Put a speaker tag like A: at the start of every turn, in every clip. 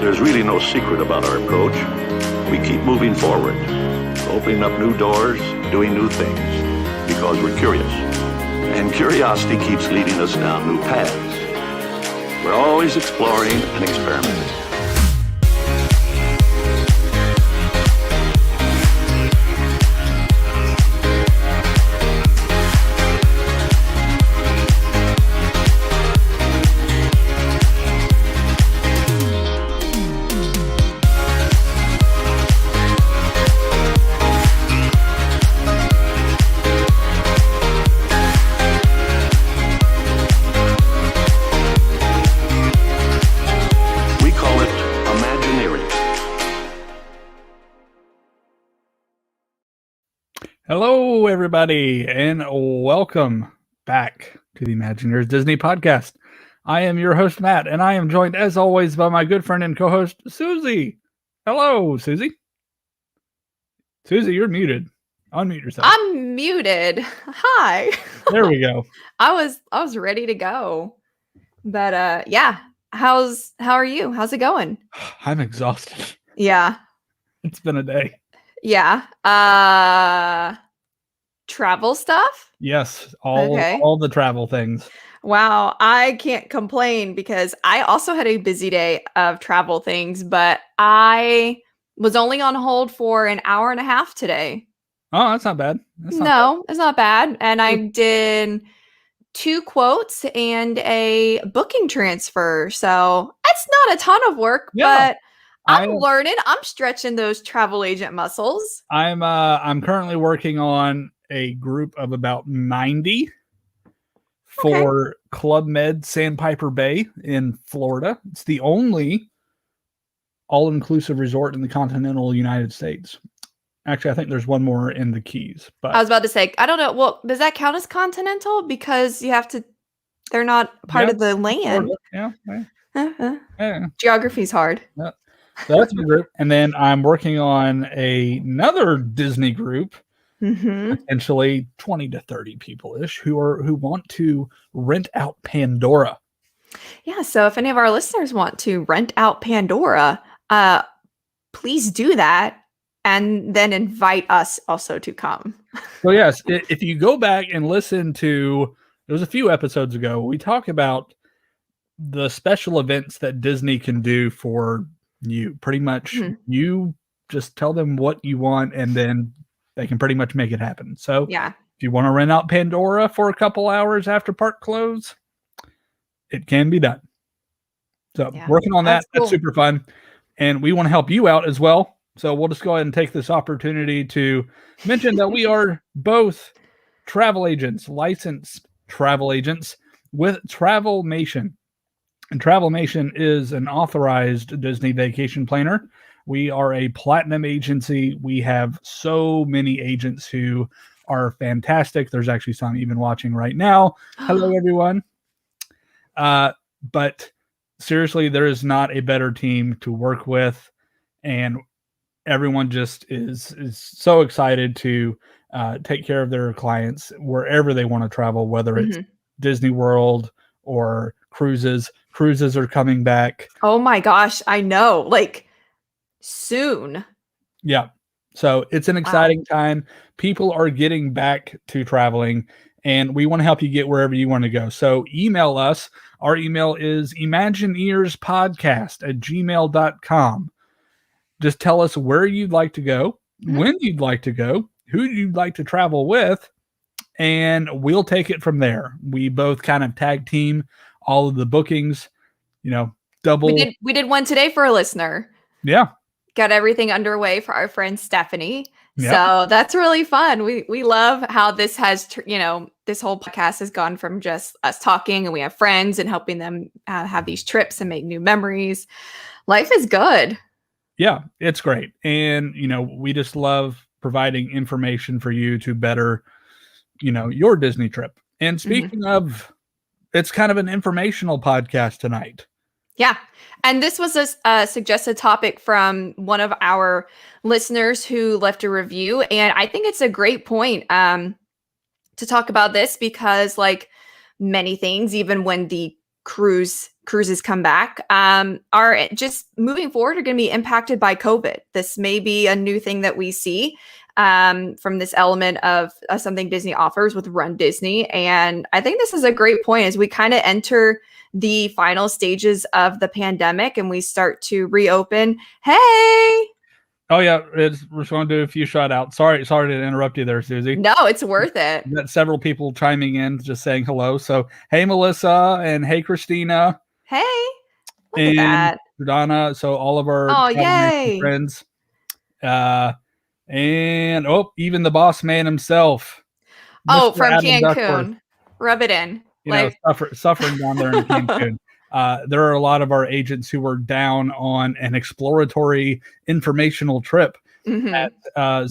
A: There's really no secret about our approach. We keep moving forward, opening up new doors, doing new things, because we're curious. And curiosity keeps leading us down new paths. We're always exploring and experimenting.
B: Hello, everybody, and welcome back to the Imagineers Disney podcast. I am your host, Matt, and I am joined, as always, by my good friend and co-host, Susie. Hello, Susie. Susie, you're muted. Unmute yourself.
C: I'm muted. Hi.
B: There we go.
C: I was ready to go. But yeah. How are you? How's it going?
B: I'm exhausted.
C: Yeah.
B: It's been a day.
C: Yeah. Travel stuff?
B: Yes,
C: Okay.
B: all the travel things.
C: Wow, I can't complain because I also had a busy day of travel things, but I was only on hold for an hour and a half today.
B: Oh, that's not bad. That's not bad.
C: No, it's not bad. And I did 2 quotes and a booking transfer. So it's not a ton of work,
B: Yeah,
C: but
B: I
C: I'm learning. I'm stretching those travel agent muscles.
B: I'm currently working on a group of about 90
C: Okay.
B: for Club Med Sandpiper Bay in Florida. It's the only all-inclusive resort in the continental United States. Actually, I think there's one more in the Keys,
C: I
B: but
C: was about to say, I don't know. Well, does that count as continental? Because you have to, they're not part
B: yeah,
C: of the land.
B: Florida. Yeah, yeah,
C: Uh-huh.
B: yeah.
C: Geography's hard.
B: Yeah. So that's my group. And then I'm working on another Disney group,
C: Mm-hmm.
B: potentially 20 to 30 people-ish who want to rent out Pandora.
C: Yeah. So if any of our listeners want to rent out Pandora, please do that and then invite us also to come.
B: So yes, if you go back and listen to, it was a few episodes ago, we talk about the special events that Disney can do for you. Pretty much
C: Mhm.
B: you just tell them what you want and then they can pretty much make it happen. So
C: Yeah.
B: if you want to rent out Pandora for a couple hours after park close, it can be done. So
C: Yeah.
B: working on that,
C: That's
B: that's
C: cool.
B: super fun. And we want to help you out as well. So we'll just go ahead and take this opportunity to mention that we are both travel agents, licensed travel agents with Travelmation. And Travelmation is an authorized Disney vacation planner. We are a platinum agency. We have so many agents who are fantastic. There's actually some even watching right now. Hello, everyone. But seriously, there is not a better team to work with, and everyone just is so excited to take care of their clients wherever they want to travel, whether it's
C: Mhm.
B: Disney World or cruises. Cruises are coming back.
C: Oh my gosh, I know. Like soon.
B: Yeah. So it's an
C: Wow.
B: exciting time. People are getting back to traveling, and we want to help you get wherever you want to go. So email us. Our email is imaginearspodcast@gmail.com. Just tell us where you'd like to go,
C: Mhm.
B: when you'd like to go, who you'd like to travel with, and we'll take it from there. We both kind of tag team all of the bookings, double.
C: We did one today for a listener.
B: Yeah.
C: Got everything underway for our friend Stephanie.
B: Yep.
C: So that's really fun. We love how this has, this whole podcast has gone from just us talking and we have friends and helping them have these trips and make new memories. Life is good.
B: Yeah, it's great. And, we just love providing information for you to better, your Disney trip. And speaking of, it's kind of an informational podcast tonight.
C: Yeah. And this was a suggested topic from one of our listeners who left a review. And I think it's a great point to talk about this because, like many things, even when the cruises come back, are just moving forward are going to be impacted by COVID. This may be a new thing that we see from this element of something Disney offers with Run Disney. And I think this is a great point as we kind of enter the final stages of the pandemic and we start to reopen. Hey.
B: Oh yeah, we're going to do a few shout outs. Sorry to interrupt you there, Susie.
C: No, it's worth it.
B: We've got several people chiming in, just saying hello. So hey Melissa and hey Christina.
C: Hey, look
B: and
C: at that.
B: Donna. So all of our
C: Yay.
B: friends. And even the boss man himself.
C: Oh,
B: Mr.
C: from
B: Adam
C: Cancun.
B: Duckworth,
C: Rub it in.
B: suffering down there in Cancun. There are a lot of our agents who were down on an exploratory informational trip at some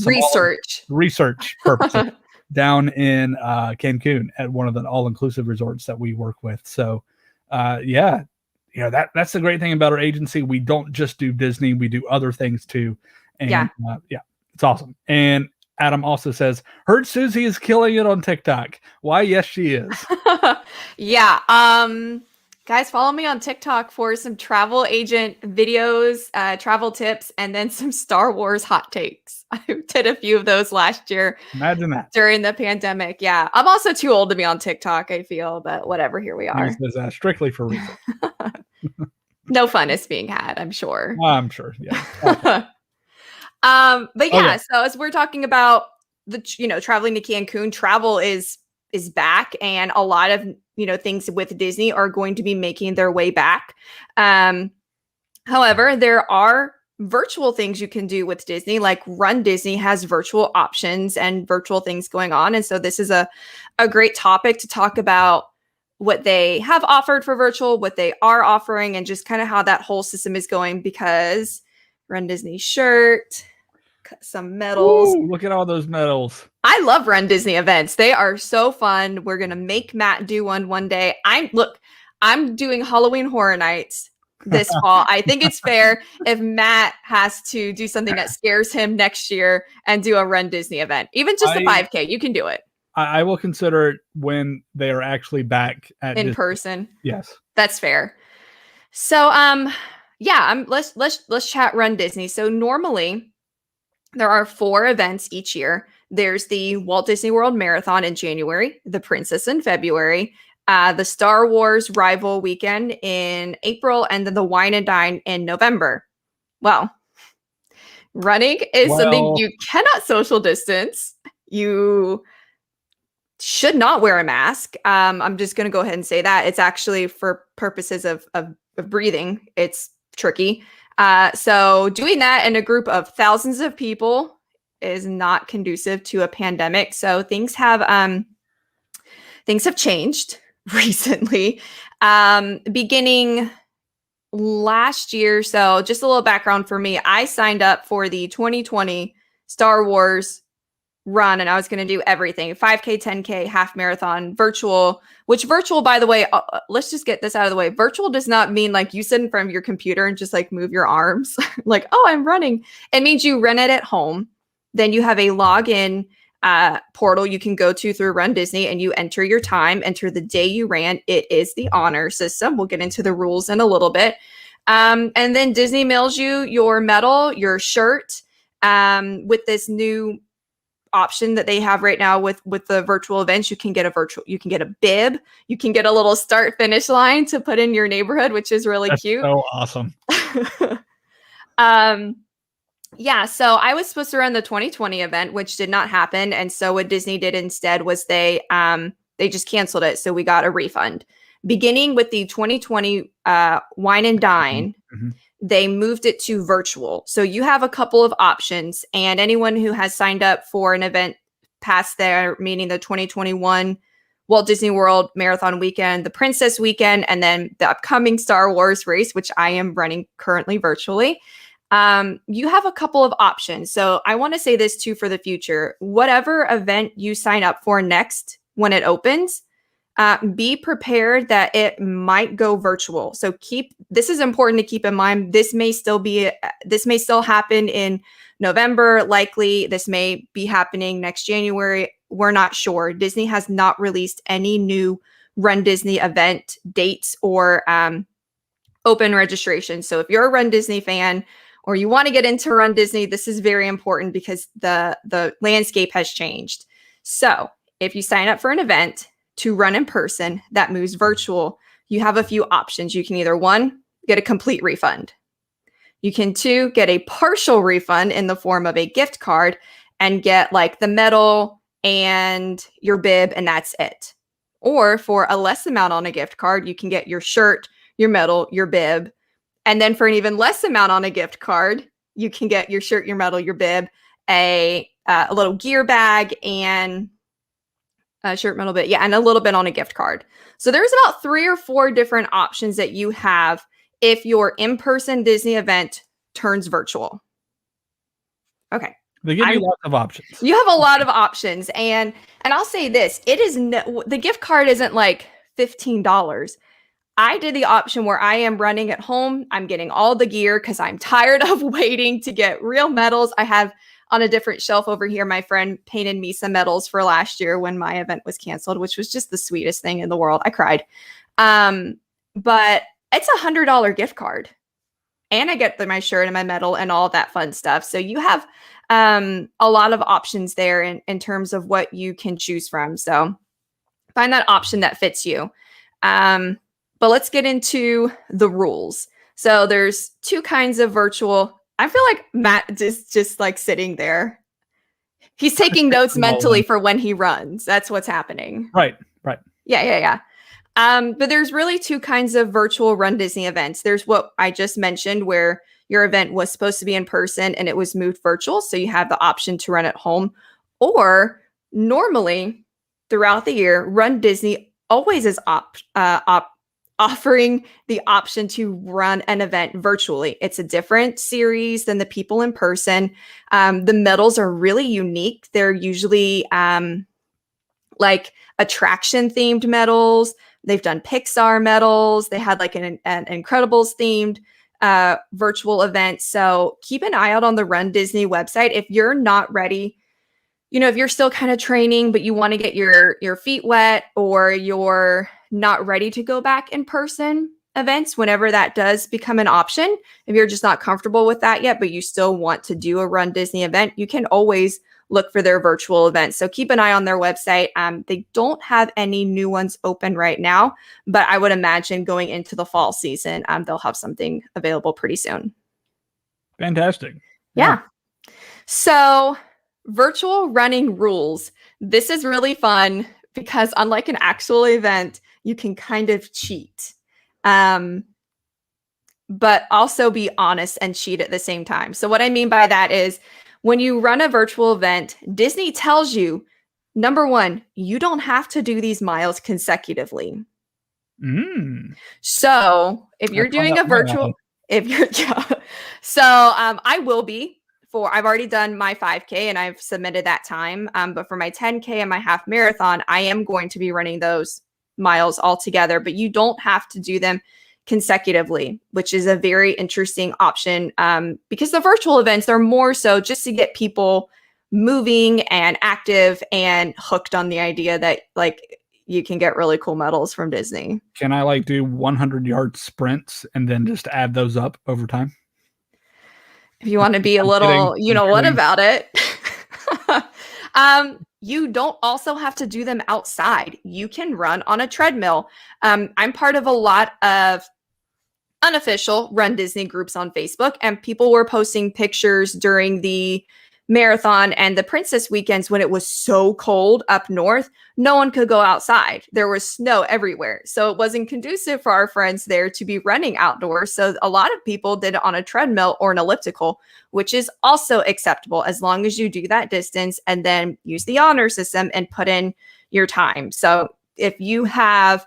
B: research purposes down in Cancun at one of the all-inclusive resorts that we work with. So that's the great thing about our agency. We don't just do Disney, we do other things too. And it's awesome. And Adam also says, heard Susie is killing it on TikTok. Why? Yes, she is.
C: Yeah. Guys, follow me on TikTok for some travel agent videos, travel tips, and then some Star Wars hot takes. I did a few of those last year.
B: Imagine that.
C: During the pandemic. Yeah. I'm also too old to be on TikTok, I feel, but whatever. Here we are.
B: Use this strictly for research.
C: No fun is being had, I'm sure.
B: I'm sure. Yeah.
C: But yeah, so as we're talking about traveling to Cancun, travel is back, and a lot of things with Disney are going to be making their way back. However, there are virtual things you can do with Disney, like runDisney has virtual options and virtual things going on. And so this is a great topic to talk about what they have offered for virtual, what they are offering, and just kind of how that whole system is going, because runDisney shirt, some medals.
B: Ooh, look at all those medals.
C: I love runDisney events. They are so fun. We're going to make Matt do one day. I'm doing Halloween Horror Nights this fall. I think it's fair if Matt has to do something that scares him next year and do a runDisney event, even just a 5K. You can do it.
B: I will consider it when they are actually back in
C: Disney. Person.
B: Yes,
C: that's fair. So, let's chat runDisney. So normally there are 4 events each year. There's the Walt Disney World Marathon in January, the Princess in February, the Star Wars Rival Weekend in April, and then the Wine and Dine in November. Well, running is something you cannot social distance. You should not wear a mask. I'm just going to go ahead and say that. It's actually for purposes of breathing. It's tricky. So doing that in a group of thousands of people is not conducive to a pandemic. So things have changed recently. Beginning last year. So just a little background for me. I signed up for the 2020 Star Wars run, and I was going to do everything: 5K, 10K, half marathon, virtual, which virtual, by the way, let's just get this out of the way. Virtual does not mean like you sit in front of your computer and just like move your arms like, oh, I'm running. It means you run it at home. Then you have a login portal you can go to through runDisney, and you enter your time, enter the day you ran. It is the honor system. We'll get into the rules in a little bit. And then Disney mails you your medal, your shirt, with this new option that they have right now with the virtual events. You can get a bib, you can get a little start finish line to put in your neighborhood, which is really cute.
B: So awesome.
C: Yeah, so I was supposed to run the 2020 event, which did not happen. And so what Disney did instead was they just canceled it. So we got a refund. Beginning with the 2020 Wine and Dine, they moved it to virtual. So you have a couple of options, and anyone who has signed up for an event past there, meaning the 2021 Walt Disney World Marathon Weekend, the Princess Weekend, and then the upcoming Star Wars race, which I am running currently virtually, you have a couple of options. So I want to say this too for the future. Whatever event you sign up for next when it opens, be prepared that it might go virtual. So this is important to keep in mind. This may still happen in November. Likely this may be happening next January. We're not sure. Disney has not released any new runDisney event dates or open registration. So if you're a runDisney fan or you want to get into runDisney, this is very important because the landscape has changed. So if you sign up for an event to run in person that moves virtual, you have a few options. You can either 1, get a complete refund. You can 2, get a partial refund in the form of a gift card and get like the medal and your bib, and that's it. Or for a less amount on a gift card, you can get your shirt, your medal, your bib. And then for an even less amount on a gift card, you can get your shirt, your medal, your bib, a little gear bag, and shirt, medal, bit, and a little bit on a gift card. So there's about 3 or 4 different options that you have if your in-person Disney event turns virtual. Okay.
B: They give you lots of options.
C: You have a lot of options, and I'll say this: the gift card isn't like $15. I did the option where I am running at home. I'm getting all the gear because I'm tired of waiting to get real medals. I have on a different shelf over here, my friend painted me some medals for last year when my event was canceled, which was just the sweetest thing in the world. I cried. but it's $100 gift card. And I get my shirt and my medal and all that fun stuff. So you have a lot of options there in terms of what you can choose from. So find that option that fits you. But let's get into the rules. So there's two kinds of virtual. I feel like Matt is just like sitting there. He's taking notes mentally for when he runs. That's what's happening.
B: Right.
C: Yeah. But there's really two kinds of virtual Run Disney events. There's what I just mentioned, where your event was supposed to be in person and it was moved virtual. So you have the option to run at home. Or normally throughout the year, Run Disney always is offering the option to run an event virtually. It's a different series than the people in person. The medals are really unique. They're usually like attraction themed medals. They've done Pixar medals. They had like an Incredibles themed virtual event. So keep an eye out on the Run Disney website. If you're not ready, if you're still kind of training, but you want to get your feet wet, or you're not ready to go back in person events, whenever that does become an option, if you're just not comfortable with that yet, but you still want to do a Run Disney event, you can always look for their virtual events. So keep an eye on their website. They don't have any new ones open right now, but I would imagine going into the fall season, they'll have something available pretty soon.
B: Fantastic.
C: Yeah. So virtual running rules. This is really fun because unlike an actual event, you can kind of cheat, but also be honest and cheat at the same time. So what I mean by that is, when you run a virtual event, Disney tells you, number one, you don't have to do these miles consecutively. So if you're doing a virtual, I will be I've already done my 5K and I've submitted that time. But for my 10K and my half marathon, I am going to be running those miles all together, but you don't have to do them consecutively, which is a very interesting option, because the virtual events are more so just to get people moving and active and hooked on the idea that like you can get really cool medals from Disney.
B: Can I like do 100-yard sprints and then just add those up over time?
C: If you want to be a little, what about it? You don't also have to do them outside. You can run on a treadmill. I'm part of a lot of unofficial Run Disney groups on Facebook, and people were posting pictures during the marathon and the Princess weekends when it was so cold up north. No one could go outside. There was snow everywhere. So it wasn't conducive for our friends there to be running outdoors. So a lot of people did it on a treadmill or an elliptical, which is also acceptable as long as you do that distance and then use the honor system and put in your time. So if you have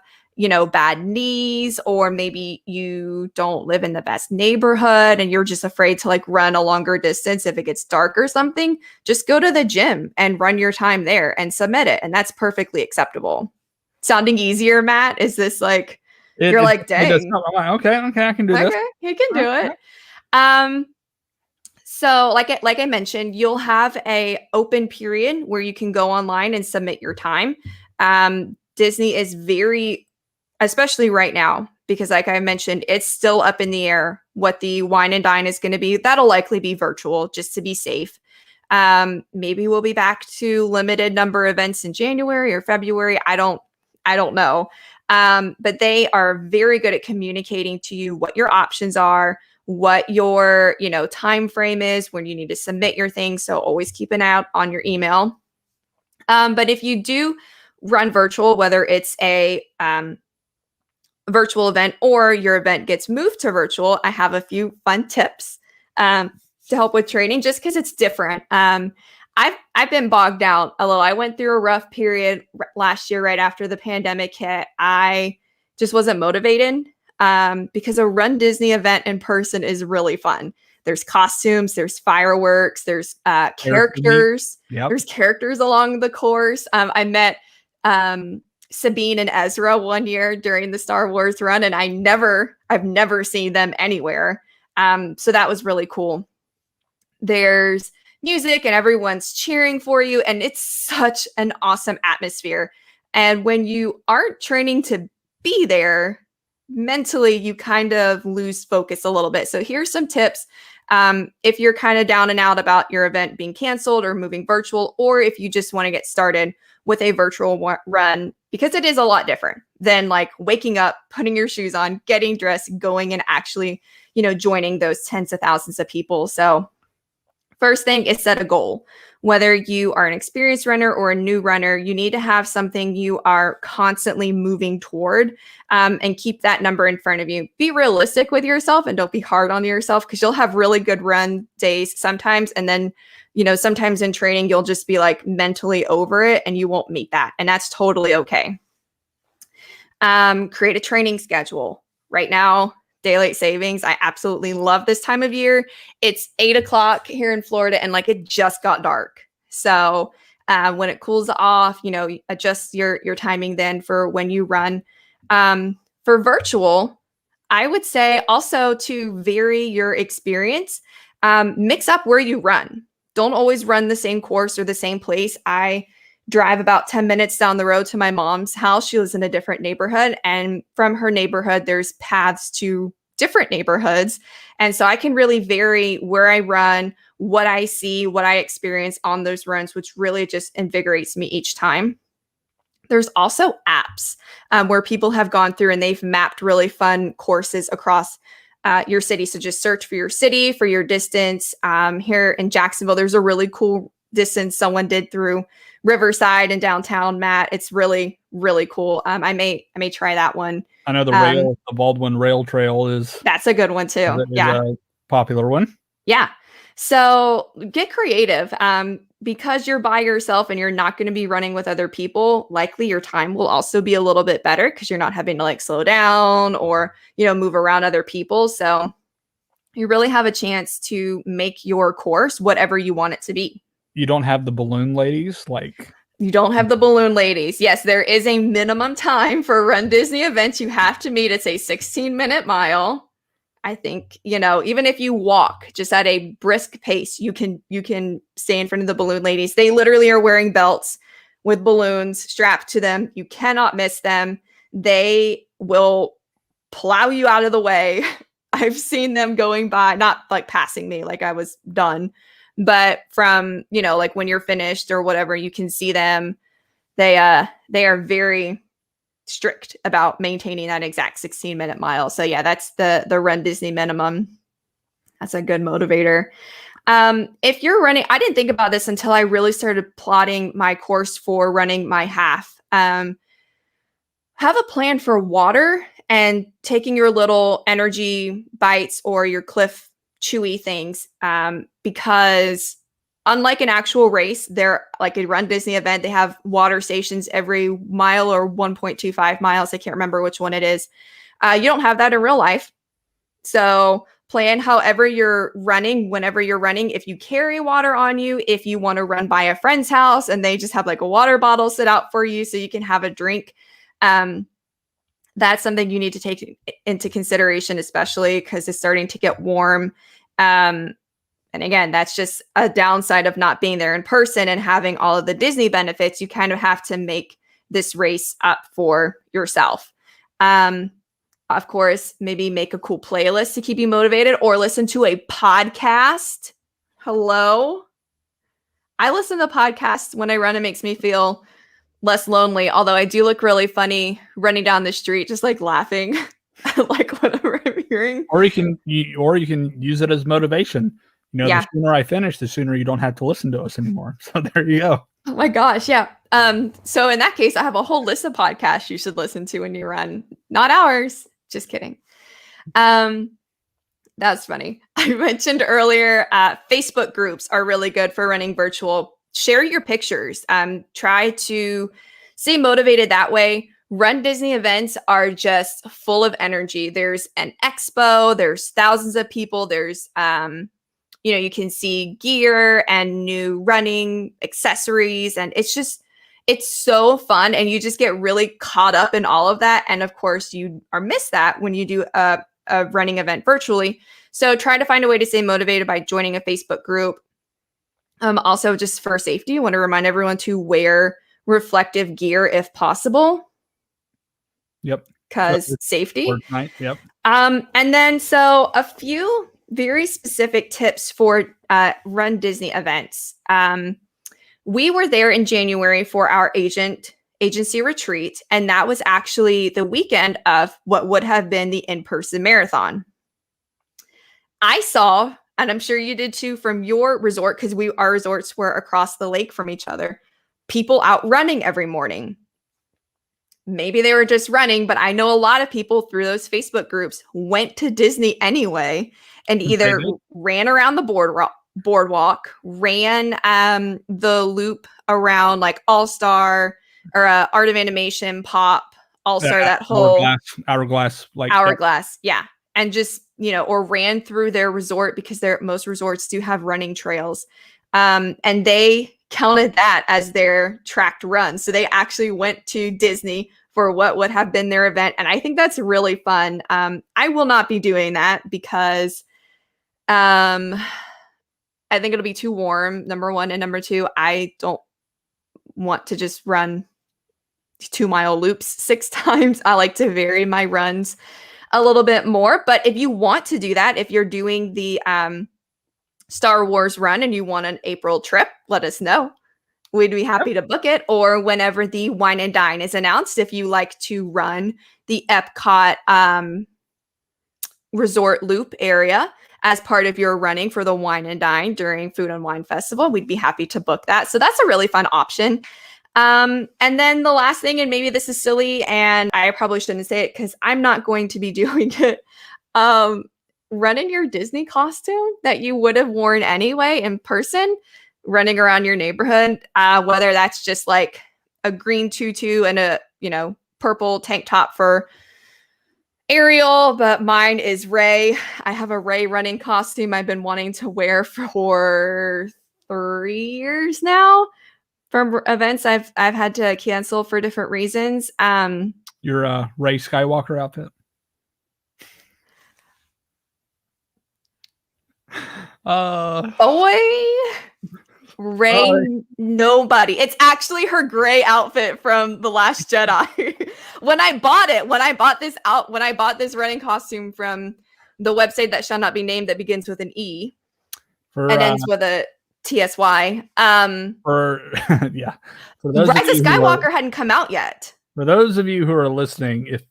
C: bad knees, or maybe you don't live in the best neighborhood and you're just afraid to like run a longer distance if it gets dark or something, just go to the gym and run your time there and submit it. And that's perfectly acceptable. Sounding easier, Matt? Is this like, you're like, dang.
B: Okay, I can do this.
C: Okay, you can do it. So like I mentioned, you'll have a open period where you can go online and submit your time. Disney is especially right now, because like I mentioned, it's still up in the air what the Wine and Dine is going to be. That'll likely be virtual just to be safe. Maybe we'll be back to limited number events in January or February. I don't know. But they are very good at communicating to you what your options are, what your, time frame is when you need to submit your things. So always keep an eye out on your email. But if you do run virtual, whether it's a virtual event or your event gets moved to virtual, I have a few fun tips to help with training, just because it's different. I've been bogged down a little. I went through a rough period last year right after the pandemic hit. I just wasn't motivated because a Run Disney event in person is really fun. There's costumes, there's fireworks, there's characters.
B: Yep.
C: There's characters along the course. I met Sabine and Ezra one year during the Star Wars run, and I've never seen them anywhere. So that was really cool. There's music and everyone's cheering for you, and it's such an awesome atmosphere. And when you aren't training to be there, mentally you kind of lose focus a little bit. So here's some tips. If you're kind of down and out about your event being canceled or moving virtual, or if you just want to get started with a virtual run, because it is a lot different than like waking up, putting your shoes on, getting dressed, going and actually, joining those tens of thousands of people. So first thing is set a goal. Whether you are an experienced runner or a new runner, you need to have something you are constantly moving toward, and keep that number in front of you. Be realistic with yourself and don't be hard on yourself, because you'll have really good run days sometimes. And then, sometimes in training, you'll just be like mentally over it and you won't meet that. And that's totally okay. Create a training schedule. Right now, daylight savings, I absolutely love this time of year. It's 8:00 here in Florida and like it just got dark. So when it cools off, adjust your timing then for when you run. For virtual, I would say also to vary your experience, mix up where you run. Don't always run the same course or the same place. I drive about 10 minutes down the road to my mom's house. She lives in a different neighborhood, and from her neighborhood, there's paths to different neighborhoods. And so I can really vary where I run, what I see, what I experience on those runs, which really just invigorates me each time. There's also apps where people have gone through and they've mapped really fun courses across your city. So just search for your city, for your distance. Here in Jacksonville, there's a really cool distance someone did through Riverside and downtown, Matt. It's really, really cool. I may try that one.
B: I know the Baldwin Rail Trail
C: that's a good one too. Yeah.
B: A popular one.
C: Yeah. So get creative. Because you're by yourself and you're not going to be running with other people, likely your time will also be a little bit better because you're not having to like slow down or, move around other people. So you really have a chance to make your course whatever you want it to be.
B: You don't have the balloon ladies
C: You don't have the balloon ladies. Yes, there is a minimum time for runDisney events you have to meet. It's a 16-minute mile. I think, even if you walk just at a brisk pace, you can stay in front of the balloon ladies. They literally are wearing belts with balloons strapped to them. You cannot miss them. They will plow you out of the way. I've seen them going by, not like passing me like I was done, but from, like when you're finished or whatever, you can see them. They are very strict about maintaining that exact 16-minute mile. So yeah, that's the runDisney minimum. That's a good motivator. If you're running, I didn't think about this until I really started plotting my course for running my half. Have a plan for water and taking your little energy bites or your Cliff Chewy things, because unlike an actual race, they're like a runDisney event. They have water stations every mile or 1.25 miles. I can't remember which one it is. You don't have that in real life. So plan however you're running, whenever you're running. If you carry water on you, if you want to run by a friend's house and they just have like a water bottle sit out for you so you can have a drink. That's something you need to take into consideration, especially because it's starting to get warm. And again, that's just a downside of not being there in person and having all of the Disney benefits. You kind of have to make this race up for yourself. Of course, maybe make a cool playlist to keep you motivated or listen to a podcast. Hello. I listen to podcasts when I run. It makes me feel less lonely, although I do look really funny running down the street, just like laughing at like whatever I'm hearing.
B: Or you can use it as motivation. The sooner I finish, the sooner you don't have to listen to us anymore. So there you go.
C: Oh my gosh, yeah. So in that case, I have a whole list of podcasts you should listen to when you run. Not ours. Just kidding. That's funny. I mentioned earlier, Facebook groups are really good for running virtual. Share your pictures. Try to stay motivated that way. runDisney events are just full of energy. There's an expo. There's thousands of people. There's you can see gear and new running accessories. And it's so fun. And you just get really caught up in all of that. And of course, you are missed that when you do a running event virtually. So try to find a way to stay motivated by joining a Facebook group. Also, just for safety, I want to remind everyone to wear reflective gear if possible.
B: Yep.
C: because safety.
B: Fortnite, yep.
C: And then so a few very specific tips for Run Disney events. We were there in January for our agency retreat, and that was actually the weekend of what would have been the in-person marathon. I saw, and I'm sure you did too from your resort, because our resorts were across the lake from each other, people out running every morning. Maybe they were just running, but I know a lot of people through those Facebook groups went to Disney anyway and either ran around the boardwalk, ran the loop around like All-Star or Art of Animation, Pop, All-Star, that whole
B: hourglass,
C: yeah. And just, or ran through their resort, because most resorts do have running trails. And they counted that as their tracked run. So they actually went to Disney for what would have been their event. And I think that's really fun. I will not be doing that because I think it'll be too warm, number one. And number two, I don't want to just run 2-mile loops 6 times. I like to vary my runs a little bit more. But if you want to do that, if you're doing the Star Wars run and you want an April trip, let us know. We'd be happy to book it. Or whenever the Wine and Dine is announced, if you like to run the Epcot resort loop area as part of your running for the Wine and Dine during Food and Wine Festival, we'd be happy to book that. So that's a really fun option. And then the last thing, and maybe this is silly and I probably shouldn't say it because I'm not going to be doing it. Run in your Disney costume that you would have worn anyway in person, running around your neighborhood, whether that's just like a green tutu and a, purple tank top for Ariel, but mine is Rey. I have a Rey running costume I've been wanting to wear for 3 years now. From events I've had to cancel for different reasons.
B: Your Rey Skywalker outfit.
C: Boy, Rey, nobody. It's actually her gray outfit from The Last Jedi. When I bought this running costume from the website that shall not be named that begins with an E and ends with a TSY.
B: For those
C: Rise of Skywalker hadn't come out yet.
B: For those of you who are listening, if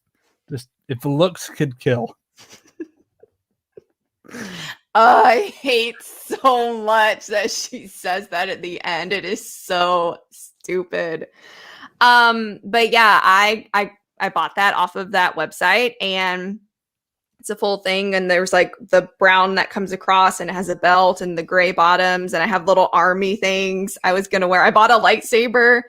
B: looks could kill.
C: I hate so much that she says that at the end. It is so stupid. But yeah, I bought that off of that website, and it's a full thing. And there's like the brown that comes across, and it has a belt and the gray bottoms, and I have little army things I was gonna wear. I bought a lightsaber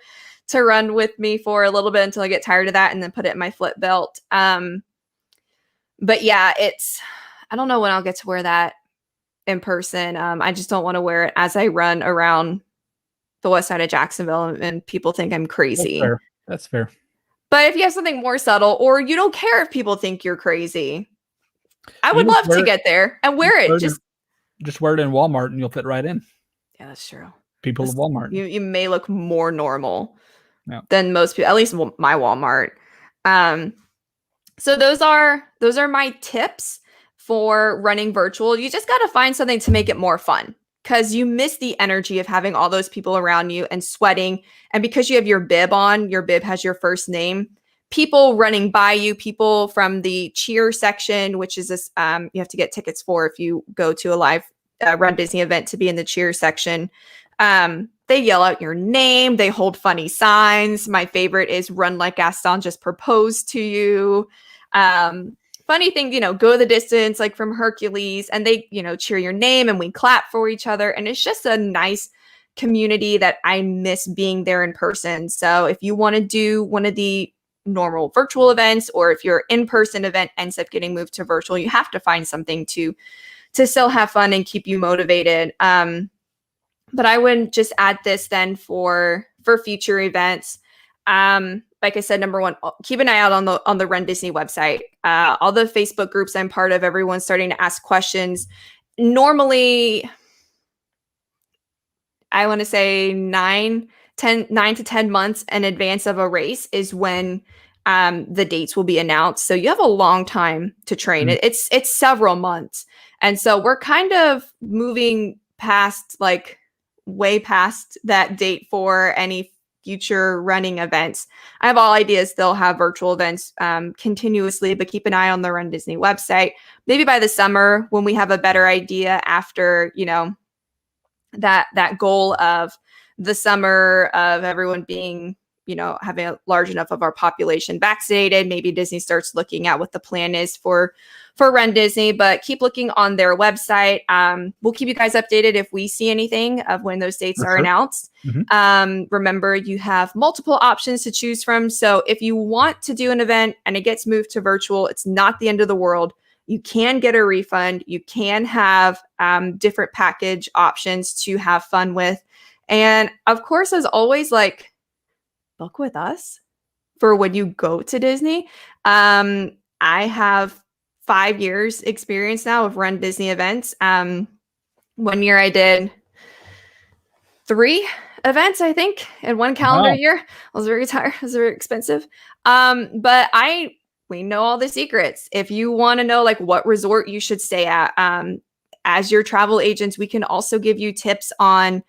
C: to run with me for a little bit until I get tired of that, and then put it in my flip belt. But yeah, I don't know when I'll get to wear that in person. I just don't want to wear it as I run around the west side of Jacksonville and people think I'm crazy.
B: That's fair.
C: But if you have something more subtle, or you don't care if people think you're crazy, I would love to get there and wear it.
B: Just wear it in Walmart and you'll fit right in.
C: Yeah, that's true.
B: People of Walmart.
C: You may look more normal than most people, at least my Walmart. So those are my tips for running virtual. You just got to find something to make it more fun, because you miss the energy of having all those people around you and sweating. And because you have your bib on, your bib has your first name, people running by you, people from the cheer section, which is this, you have to get tickets for if you go to a live Run Disney event to be in the cheer section. They yell out your name. They hold funny signs. My favorite is "Run like Gaston just proposed to you." Funny thing, go the distance, like from Hercules, and they, cheer your name and we clap for each other. And it's just a nice community that I miss being there in person. So if you want to do one of the normal virtual events, or if your in-person event ends up getting moved to virtual, you have to find something to still have fun and keep you motivated. But I would just add this then for future events. Like I said, number one, keep an eye out on the Run Disney website. All the Facebook groups I'm part of, everyone's starting to ask questions. Normally, I want to say 9 to 10 months in advance of a race is when the dates will be announced. So you have a long time to train. It's several months. And so we're kind of moving past, like way past that date for any future running events. I have all ideas. They'll have virtual events continuously, but keep an eye on the Run Disney website. Maybe by the summer, when we have a better idea after, that goal of the summer of everyone being, having a large enough of our population vaccinated, maybe Disney starts looking at what the plan is for Run Disney, but keep looking on their website. We'll keep you guys updated if we see anything of when those dates are announced. Remember, you have multiple options to choose from. So if you want to do an event and it gets moved to virtual, it's not the end of the world. You can get a refund. You can have different package options to have fun with. And of course, as always, like, book with us for when you go to Disney. I have 5 years experience now of Run Disney events. 1 year I did 3 events, I think, in 1 calendar year. I was very tired. It was very expensive. But we know all the secrets. If you want to know like what resort you should stay at, as your travel agents, we can also give you tips on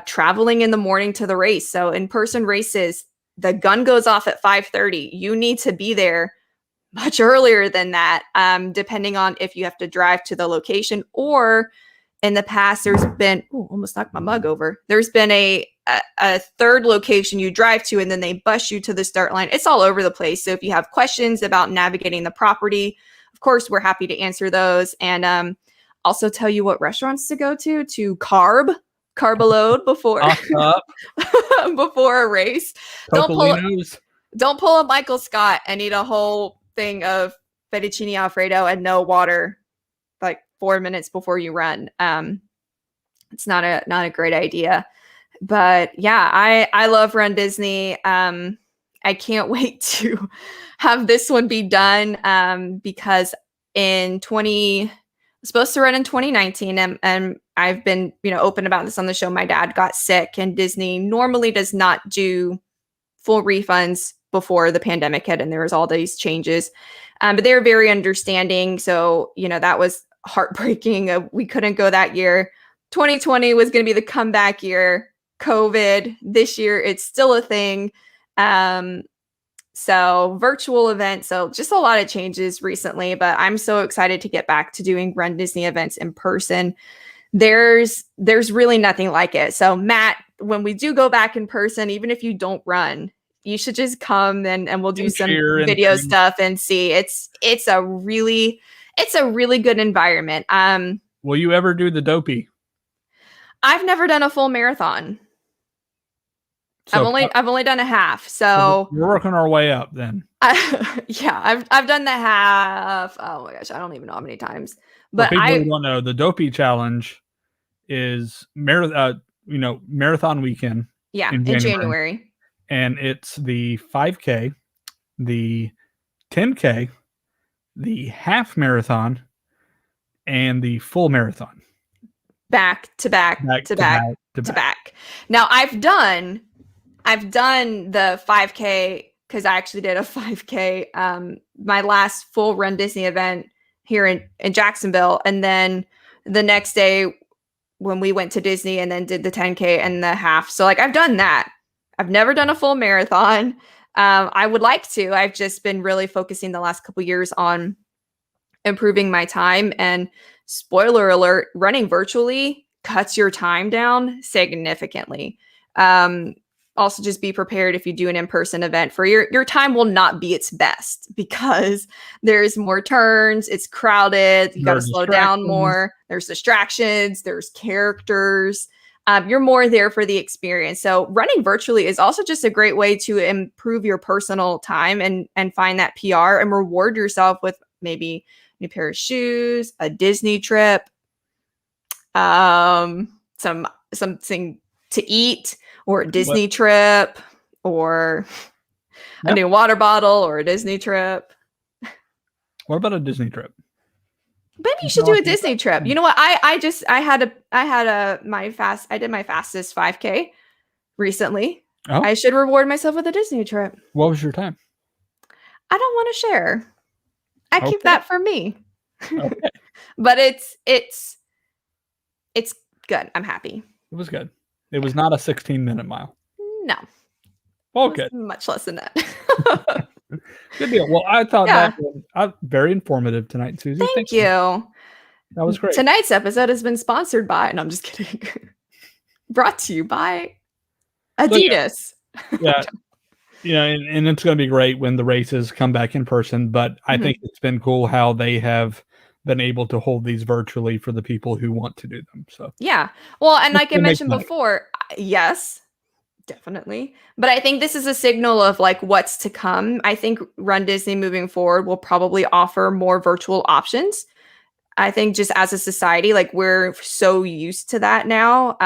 C: traveling in the morning to the race. So in-person races, the gun goes off at 5:30. You need to be there much earlier than that, depending on if you have to drive to the location, or in the past, there's been, almost knocked my mug over. There's been a third location you drive to, and then they bus you to the start line. It's all over the place. So if you have questions about navigating the property, of course, we're happy to answer those. And also tell you what restaurants to go to carb a load before before a race. Don't pull a Michael Scott and eat a whole thing of fettuccine Alfredo and no water like 4 minutes before you run. It's not a great idea. But yeah, I love Run Disney. I can't wait to have this one be done because supposed to run in 2019, and I've been open about this on the show. My dad got sick, and Disney normally does not do full refunds before the pandemic hit, and there was all these changes. But they were very understanding. So that was heartbreaking. We couldn't go that year. 2020 was going to be the comeback year. COVID this year, it's still a thing. So virtual event. So just a lot of changes recently, but I'm so excited to get back to doing Run Disney events in person. There's really nothing like it. So Matt, when we do go back in person, even if you don't run, you should just come and we'll do some video stuff and see. It's a really good environment.
B: Will you ever do the dopey?
C: I've never done a full marathon. So I've only done a half. So
B: we're working our way up then.
C: Yeah, I've done the half. Oh my gosh, I don't even know how many times. But
B: people who don't know, the dopey challenge is marathon weekend.
C: Yeah, in January.
B: And it's the 5K, the 10K, the half marathon, and the full marathon. Back to back.
C: Now I've done the 5K because I actually did a 5K. My last full Run Disney event here in Jacksonville, and then the next day when we went to Disney, and then did the 10K and the half. So like I've done that. I've never done a full marathon. I would like to. I've just been really focusing the last couple years on improving my time. And spoiler alert, running virtually cuts your time down significantly. Also, just be prepared if you do an in-person event for your time will not be its best because there's more turns, it's crowded, you got to slow down more, there's distractions, there's characters. You're more there for the experience. So running virtually is also just a great way to improve your personal time and find that PR and reward yourself with maybe a new pair of shoes, a Disney trip, something to eat, or a Disney trip, or a new water bottle, or a Disney trip.
B: What about a Disney trip?
C: Maybe you should do a Disney trip. You know what? I did my fastest 5K recently. Oh. I should reward myself with a Disney trip.
B: What was your time?
C: I don't want to share. I keep that for me.
B: Okay.
C: But it's good. I'm happy.
B: It was good. It was not a 16-minute mile.
C: No.
B: Well, good.
C: Much less than that.
B: Good deal. Well, I thought that was very informative tonight, Susie.
C: Thank you.
B: That was great.
C: Tonight's episode has been sponsored by, and I'm just kidding. Brought to you by Adidas.
B: Yeah. And it's going to be great when the races come back in person. But I think it's been cool how they have been able to hold these virtually for the people who want to do them. So
C: yeah. Well, and like I mentioned before, yes, definitely. But I think this is a signal of like what's to come. I think Run Disney moving forward will probably offer more virtual options. I think just as a society, like we're so used to that now.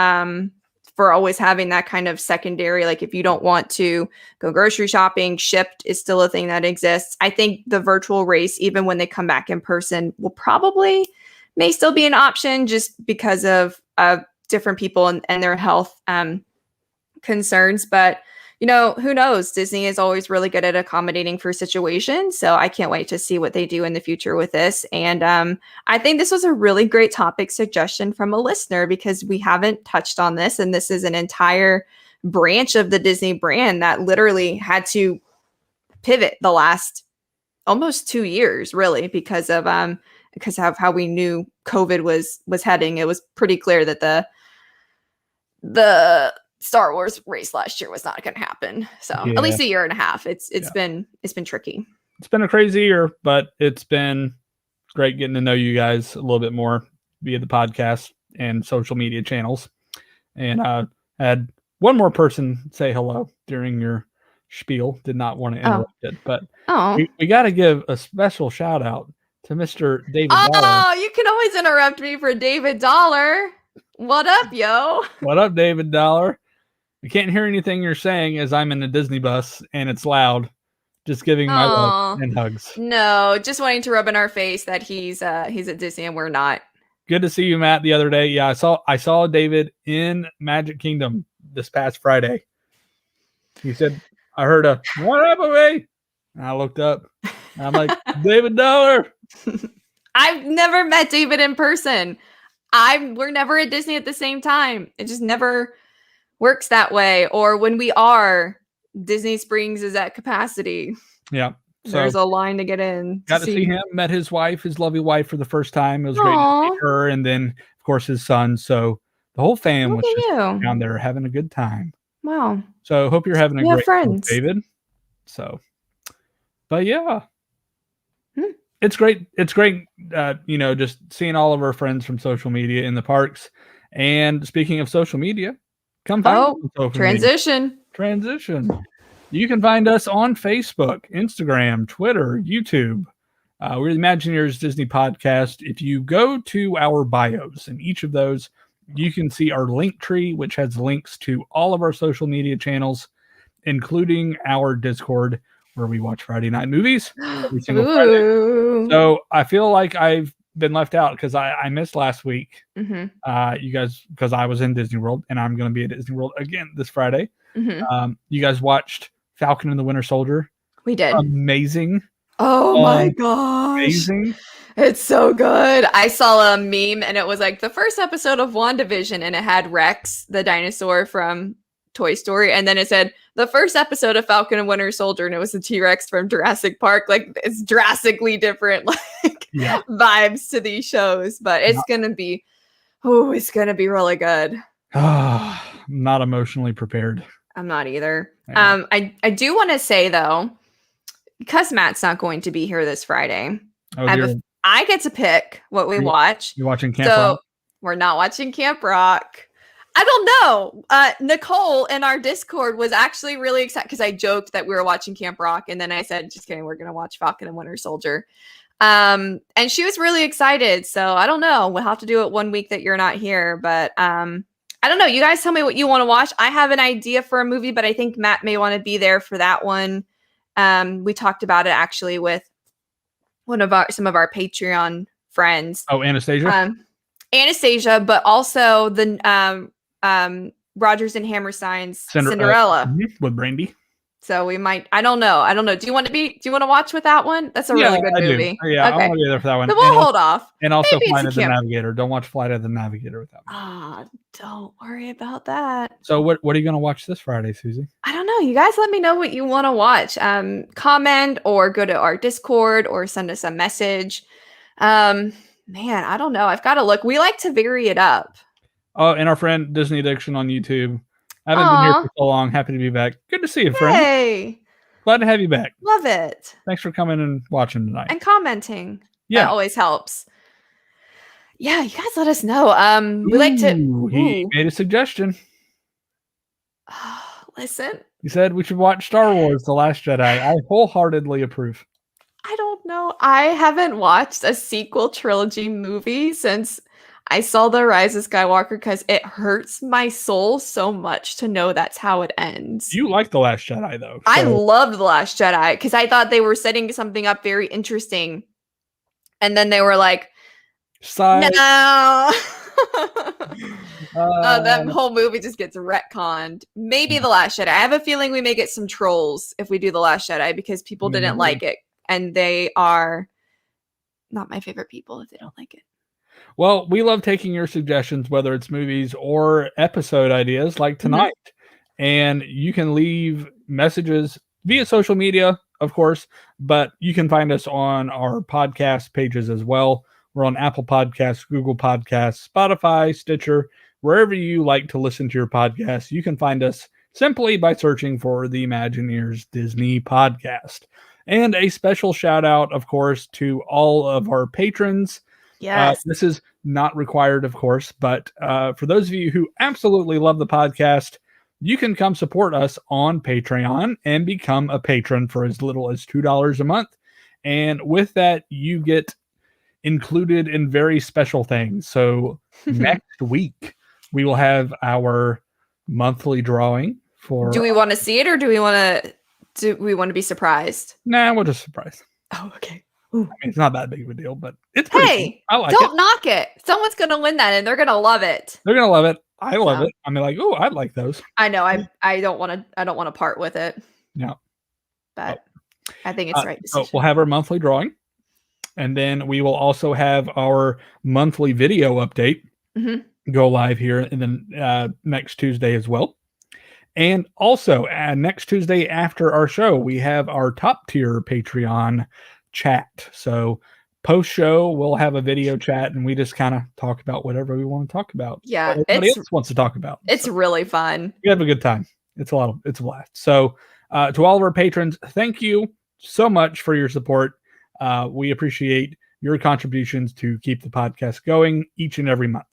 C: For always having that kind of secondary, like if you don't want to go grocery shopping, shipped is still a thing that exists. I think the virtual race, even when they come back in person, may still be an option just because of different people and their health concerns. But, who knows? Disney is always really good at accommodating for situations. So I can't wait to see what they do in the future with this. And I think this was a really great topic suggestion from a listener because we haven't touched on this. And this is an entire branch of the Disney brand that literally had to pivot the last almost 2 years, really, because of how we knew COVID was heading. It was pretty clear that the Star Wars race last year was not going to happen. So at least a year and a half. It's been tricky.
B: It's been a crazy year, but it's been great getting to know you guys a little bit more via the podcast and social media channels. And I had one more person say hello during your spiel. Did not want to interrupt it, but we got to give a special shout out to Mr. David Dollar.
C: Oh, you can always interrupt me for David Dollar. What up, yo?
B: What up, David Dollar? I can't hear anything you're saying as I'm in the Disney bus and it's loud. Just giving my love and hugs.
C: No, just wanting to rub in our face that he's at Disney and we're not.
B: Good to see you, Matt, the other day. Yeah, I saw David in Magic Kingdom this past Friday. He said, I heard a "What up, away?" And I looked up. And I'm like, David Dollar.
C: I've never met David in person. We're never at Disney at the same time. It just never works that way. Or when we are, Disney Springs is at capacity.
B: Yeah. So
C: there's a line to get in.
B: Got to see him. Met his wife, his lovely wife, for the first time. It was great to meet her, and then of course his son. So the whole fam was just down there having a good time.
C: Wow.
B: So hope you're having a great time, David. So, but yeah. It's great. It's great, just seeing all of our friends from social media in the parks. And speaking of social media, come find us.
C: Transition.
B: You can find us on Facebook, Instagram, Twitter, YouTube. We're the Imagineers Disney Podcast. If you go to our bios in each of those, you can see our link tree, which has links to all of our social media channels, including our Discord, where we watch Friday night movies every single Friday. So I feel like I've been left out because I missed last week. You guys, because I was in Disney World and I'm going to be at Disney World again this Friday. You guys watched Falcon and the Winter Soldier.
C: We did.
B: Amazing.
C: Oh my gosh.
B: Amazing.
C: It's so good. I saw a meme and it was like the first episode of WandaVision and it had Rex, the dinosaur from Toy Story, and then it said the first episode of Falcon and Winter Soldier, and it was the T-Rex from Jurassic Park. Like, it's drastically different vibes to these shows, but it's gonna be really good.
B: I'm not emotionally prepared.
C: I'm not either. Yeah. I do want to say though, because Matt's not going to be here this Friday, I get to pick what we watch.
B: You're watching Camp Rock?
C: We're not watching Camp Rock. I don't know. Nicole in our Discord was actually really excited because I joked that we were watching Camp Rock. And then I said, just kidding, we're going to watch Falcon and Winter Soldier. And she was really excited. So I don't know. We'll have to do it one week that you're not here. But I don't know. You guys tell me what you want to watch. I have an idea for a movie, but I think Matt may want to be there for that one. We talked about it actually with some of our Patreon friends.
B: Oh, Anastasia?
C: Anastasia, but also the Rodgers and Hammerstein's Cinderella
B: with Brandy.
C: So we might. I don't know. Do you want to watch with that one? That's a really good
B: I
C: movie.
B: do. Yeah, I
C: Okay.
B: want to be there for that one.
C: So we'll hold off.
B: And also
C: Maybe it's
B: Flight
C: a
B: of the
C: camp.
B: Navigator. Don't watch Flight of the Navigator with that one.
C: Ah, don't worry about that.
B: So what are you going to watch this Friday, Susie?
C: I don't know. You guys let me know what you want to watch. Comment or go to our Discord or send us a message. Man, I don't know. I've got to look. We like to vary it up.
B: Oh, and our friend Disney Addiction on YouTube. I haven't been here for so long. Happy to be back. Good to see you, friend.
C: Hey.
B: Glad to have you back.
C: Love it.
B: Thanks for coming and watching tonight.
C: And commenting.
B: Yeah.
C: That always helps. Yeah, you guys let us know. We like to.
B: He made a suggestion.
C: Listen.
B: He said we should watch Star Wars: The Last Jedi. I wholeheartedly approve.
C: I don't know. I haven't watched a sequel trilogy movie since I saw The Rise of Skywalker because it hurts my soul so much to know that's how it ends.
B: You like The Last Jedi, though.
C: I loved The Last Jedi because I thought they were setting something up very interesting. And then they were like, no. That whole movie just gets retconned. Maybe The Last Jedi. I have a feeling we may get some trolls if we do The Last Jedi because people didn't like it. And they are not my favorite people if they don't like it.
B: Well, we love taking your suggestions, whether it's movies or episode ideas like tonight. And you can leave messages via social media, of course, but you can find us on our podcast pages as well. We're on Apple Podcasts, Google Podcasts, Spotify, Stitcher, wherever you like to listen to your podcasts. You can find us simply by searching for the Imagineers Disney Podcast. And a special shout out, of course, to all of our patrons.
C: Yes.
B: This is not required, of course, but for those of you who absolutely love the podcast, you can come support us on Patreon and become a patron for as little as $2 a month. And with that, you get included in very special things. So next week, we will have our monthly drawing for...
C: Do we want to see it or do we want to be surprised?
B: Nah, we'll just surprise.
C: Oh, okay.
B: I mean, it's not that big of a deal, but it's pretty cool. I like
C: don't knock it. Someone's going to win that and they're going to love it.
B: They're going to love it. I love it. I mean, like, oh, I'd like those.
C: I know. I don't want to part with it.
B: No.
C: But I think it's the right decision.
B: So we'll have our monthly drawing. And then we will also have our monthly video update go live here in the next Tuesday as well. And also next Tuesday after our show, we have our top tier Patreon chat. So post show, we'll have a video chat and we just kind of talk about whatever we want to talk about.
C: Yeah.
B: Everybody else wants to talk about.
C: It's really fun.
B: We have a good time. It's a blast. So to all of our patrons, thank you so much for your support. We appreciate your contributions to keep the podcast going each and every month.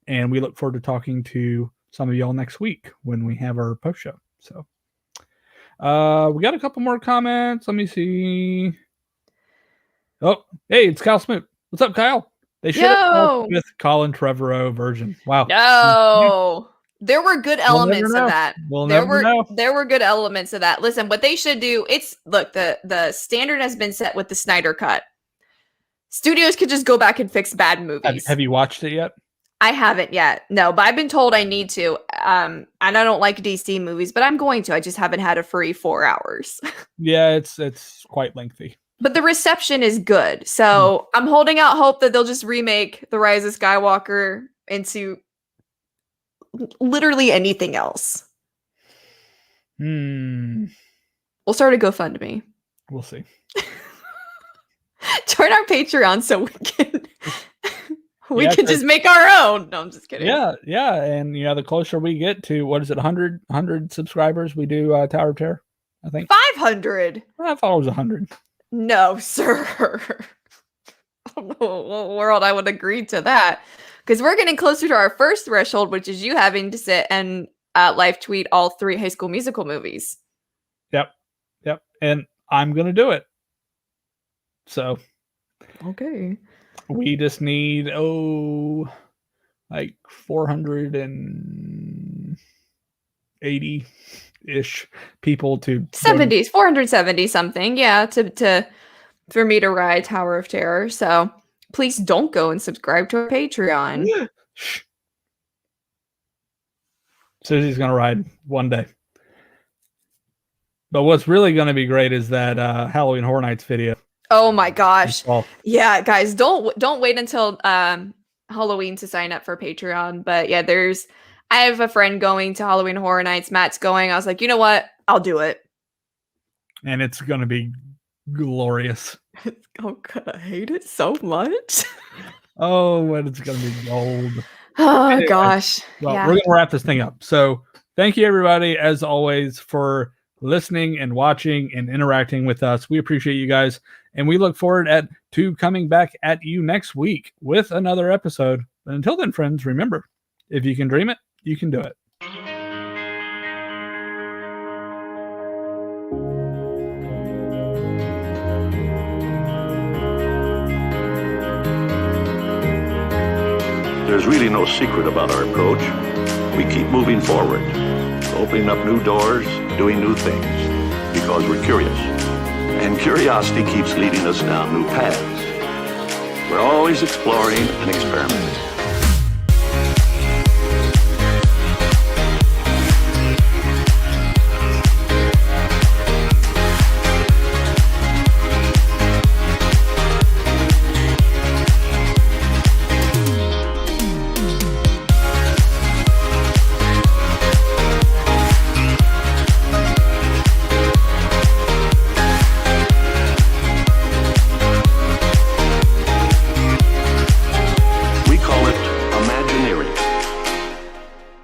B: And we look forward to talking to some of y'all next week when we have our post show. So we got a couple more comments. Let me see. Oh, hey, it's Kyle Smoot. What's up, Kyle? They should have with Colin Trevorrow version. Wow.
C: No. There were good elements of that.
B: There
C: were good elements of that. Listen, what they should do, the standard has been set with the Snyder Cut. Studios could just go back and fix bad movies.
B: Have you watched it yet?
C: I haven't yet. No, but I've been told I need to. And I don't like DC movies, but I'm going to. I just haven't had a free 4 hours.
B: Yeah, it's quite lengthy.
C: But the reception is good. So I'm holding out hope that they'll just remake The Rise of Skywalker into literally anything else. We'll start a GoFundMe.
B: We'll see.
C: Join our Patreon so we can just make our own. No, I'm just kidding.
B: Yeah, and the closer we get to 100 subscribers, we do Tower of Terror. I think
C: 500.
B: I thought it was 100.
C: No, sir. I don't know what world I would agree to that. Because we're getting closer to our first threshold, which is you having to sit and live tweet all 3 High School Musical movies.
B: Yep. And I'm going to do it. So.
C: Okay.
B: We just need, like 480-ish people to
C: 70s, 470 something. Yeah. For me to ride Tower of Terror. So please don't go and subscribe to our Patreon.
B: Susie's going to ride one day. But what's really going to be great is that Halloween Horror Nights video.
C: Oh my gosh.
B: Well,
C: Yeah, guys, don't wait until Halloween to sign up for Patreon. But yeah, I have a friend going to Halloween Horror Nights. Matt's going. I was like, you know what? I'll do it.
B: and it's going to be glorious.
C: Oh god, I hate it so much.
B: Oh, and it's going to be gold.
C: Oh
B: Anyway,
C: gosh.
B: Well,
C: Yeah.
B: we're going to wrap this thing up. So thank you, everybody, as always, for listening and watching and interacting with us. We appreciate you guys. And we look forward to coming back at you next week with another episode. But until then, friends, remember, if you can dream it, you can do it.
A: There's really no secret about our approach. We keep moving forward, opening up new doors, doing new things, because we're curious. And curiosity keeps leading us down new paths. We're always exploring and experimenting.